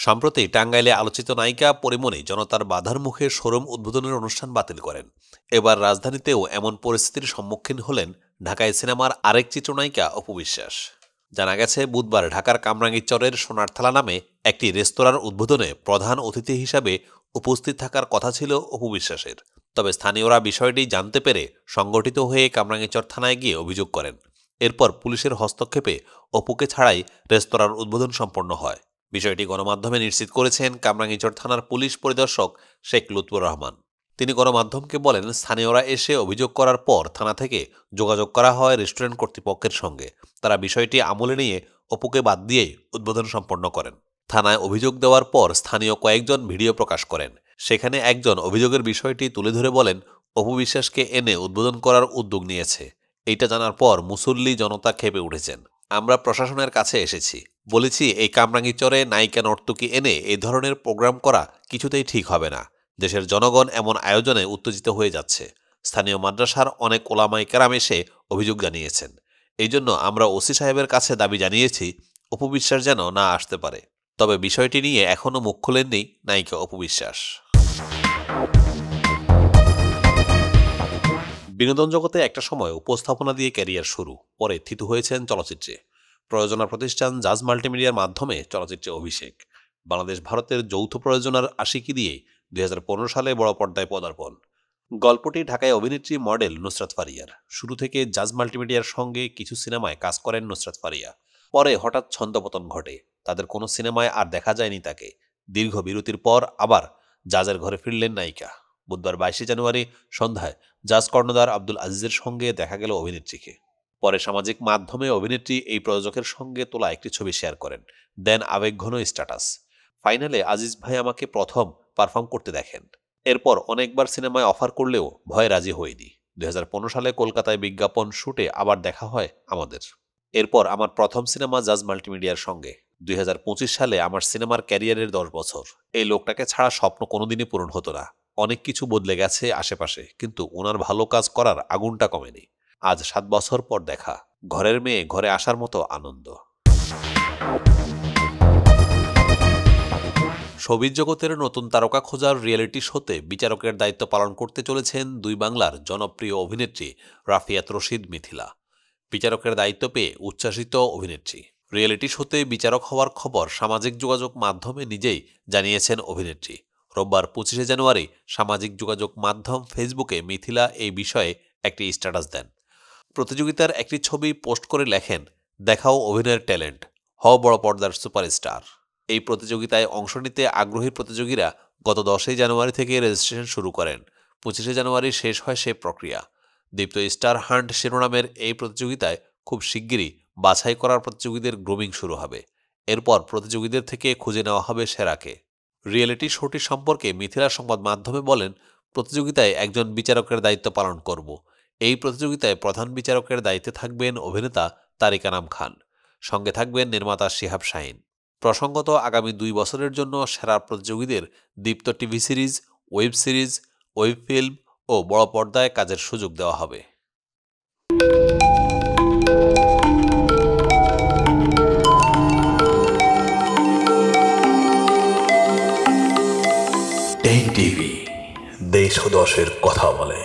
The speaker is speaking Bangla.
সম্প্রতি টাঙ্গাইলে আলোচিত নায়িকা পরীমনি জনতার বাধার মুখে শোরুম উদ্বোধনের অনুষ্ঠান বাতিল করেন। এবার রাজধানীতেও এমন পরিস্থিতির সম্মুখীন হলেন ঢাকায় সিনেমার আরেক চিত্রনায়িকা অপু বিশ্বাস। জানা গেছে, বুধবার ঢাকার কামরাঙ্গীরচরের সোনার থালা নামে একটি রেস্তোরাঁর উদ্বোধনে প্রধান অতিথি হিসাবে উপস্থিত থাকার কথা ছিল অপু বিশ্বাসের। তবে স্থানীয়রা বিষয়টি জানতে পেরে সংগঠিত হয়ে কামরাঙ্গীরচর থানায় গিয়ে অভিযোগ করেন। এরপর পুলিশের হস্তক্ষেপে অপুকে ছাড়াই রেস্তোরাঁর উদ্বোধন সম্পন্ন হয়। বিষয়টি গণমাধ্যমে নিশ্চিত করেছেন কামরাঙ্গীরচর থানার পুলিশ পরিদর্শক শেখ লুৎফুর রহমান। তিনি গণমাধ্যমকে বলেন, স্থানীয়রা এসে অভিযোগ করার পর থানা থেকে যোগাযোগ করা হয় রেস্টুরেন্ট কর্তৃপক্ষের সঙ্গে। তারা বিষয়টি আমলে নিয়ে অপুকে বাদ দিয়েই উদ্বোধন সম্পন্ন করেন। থানায় অভিযোগ দেওয়ার পর স্থানীয় কয়েকজন ভিডিও প্রকাশ করেন। সেখানে একজন অভিযোগের বিষয়টি তুলে ধরে বলেন, অপু বিশ্বাসকে এনে উদ্বোধন করার উদ্যোগ নিয়েছে। এইটা জানার পর মুসল্লি জনতা ক্ষেপে উঠেছেন। আমরা প্রশাসনের কাছে এসেছি, বলেছি এই কামরাঙ্গীরচরে নায়িকা নর্তকী এনে এই ধরনের প্রোগ্রাম করা কিছুতেই ঠিক হবে না। দেশের জনগণ এমন আয়োজনে উত্তেজিত হয়ে যাচ্ছে। স্থানীয় মাদ্রাসার অনেক ওলামায়ে কেরাম এসে অভিযোগ জানিয়েছেন। এই জন্য আমরা ওসি সাহেবের কাছে দাবি জানিয়েছি অপু বিশ্বাস যেন না আসতে পারে। তবে বিষয়টি নিয়ে এখনও মুখ খোলেননি নায়িকা অপু বিশ্বাস। বিনোদন জগতে একটা সময় উপস্থাপনা দিয়ে ক্যারিয়ার শুরু, পরে থিতু হয়েছেন চলচ্চিত্রে। প্রযোজনা প্রতিষ্ঠান জাজ মাল্টিমিডিয়ার মাধ্যমে চলচ্চিত্রে অভিষেক। বাংলাদেশ ভারতের যৌথ প্রযোজনার আশিকি দিয়ে 2015 সালে বড় পর্দায় পদার্পণ। গল্পটি ঢাকায় অভিনেত্রী মডেল নুসরাত ফারিয়ার। শুরু থেকে জাজ মাল্টিমিডিয়ার সঙ্গে কিছু সিনেমায় কাজ করেন নুসরাত ফারিয়া। পরে হঠাৎ ছন্দপতন ঘটে, তাদের কোনো সিনেমায় আর দেখা যায়নি তাকে। দীর্ঘ বিরতির পর আবার জাজের ঘরে ফিরলেন নায়িকা। বুধবার 22 জানুয়ারি সন্ধ্যায় জাজ কর্ণধার আব্দুল আজিজের সঙ্গে দেখা গেল অভিনেত্রীকে। পরে সামাজিক মাধ্যমে অভিনেত্রী এই প্রযোজকের সঙ্গে তোলা একটি ছবি শেয়ার করেন, দেন আবেগঘন স্ট্যাটাস। ফাইনালে আজিজ ভাই আমাকে প্রথম পারফর্ম করতে দেখেন। এরপর অনেকবার সিনেমায় অফার করলেও ভয়ে রাজি হইনি। 2015 সালে কলকাতায় বিজ্ঞাপন শুটে আবার দেখা হয় আমাদের। এরপর আমার প্রথম সিনেমা জাজ মাল্টিমিডিয়ার সঙ্গে। 2025 সালে আমার সিনেমার ক্যারিয়ারের 10 বছর। এই লোকটাকে ছাড়া স্বপ্ন কোনোদিনই পূরণ হতো না। অনেক কিছু বদলে গেছে আশেপাশে, কিন্তু ওনার ভালো কাজ করার আগুনটা কমেনি। আজ 7 বছর পর দেখা, ঘরের মেয়ে ঘরে আসার মতো আনন্দ। শোবিজ জগতের নতুন তারকা খোঁজার রিয়েলিটি শোতে বিচারকের দায়িত্ব পালন করতে চলেছেন দুই বাংলার জনপ্রিয় অভিনেত্রী রাফিয়াত রশিদ মিথিলা। বিচারকের দায়িত্ব পেয়ে উচ্ছ্বাসিত অভিনেত্রী। রিয়েলিটি শোতে বিচারক হওয়ার খবর সামাজিক যোগাযোগ মাধ্যমে নিজেই জানিয়েছেন অভিনেত্রী। রোববার 25 জানুয়ারি সামাজিক যোগাযোগ মাধ্যম ফেসবুকে মিথিলা এই বিষয়ে একটি স্ট্যাটাস দেন। প্রতিযোগিতার একটি ছবি পোস্ট করে লেখেন, দেখাও অভিনয়ের ট্যালেন্ট, হও বড় পর্দার সুপারস্টার। এই প্রতিযোগিতায় অংশ নিতে আগ্রহী প্রতিযোগীরা গত 10 জানুয়ারি থেকে রেজিস্ট্রেশন শুরু করেন। 25 জানুয়ারি শেষ হয় সে প্রক্রিয়া। দীপ্ত স্টার হান্ট শিরোনামের এই প্রতিযোগিতায় খুব শিগগিরই বাছাই করার প্রতিযোগীদের গ্রুমিং শুরু হবে। এরপর প্রতিযোগীদের থেকে খুঁজে নেওয়া হবে সেরাকে। রিয়েলিটি শোটি সম্পর্কে মিথিলা সংবাদ মাধ্যমে বলেন, প্রতিযোগিতায় একজন বিচারকের দায়িত্ব পালন করব। এই প্রতিযোগিতায় প্রধান বিচারকের দায়িত্বে থাকবেন অভিনেতা তারিক আনাম খান, সঙ্গে থাকবেন নির্মাতা শিহাব শাহীন। প্রসঙ্গত, আগামী 2 বছরের জন্য সেরা প্রতিযোগীদের Deepto TV series, web series, web film ও বড় পর্দায় কাজের সুযোগ দেওয়া হবে। টেক টিভি, দেশ ও দশের কথা বলে।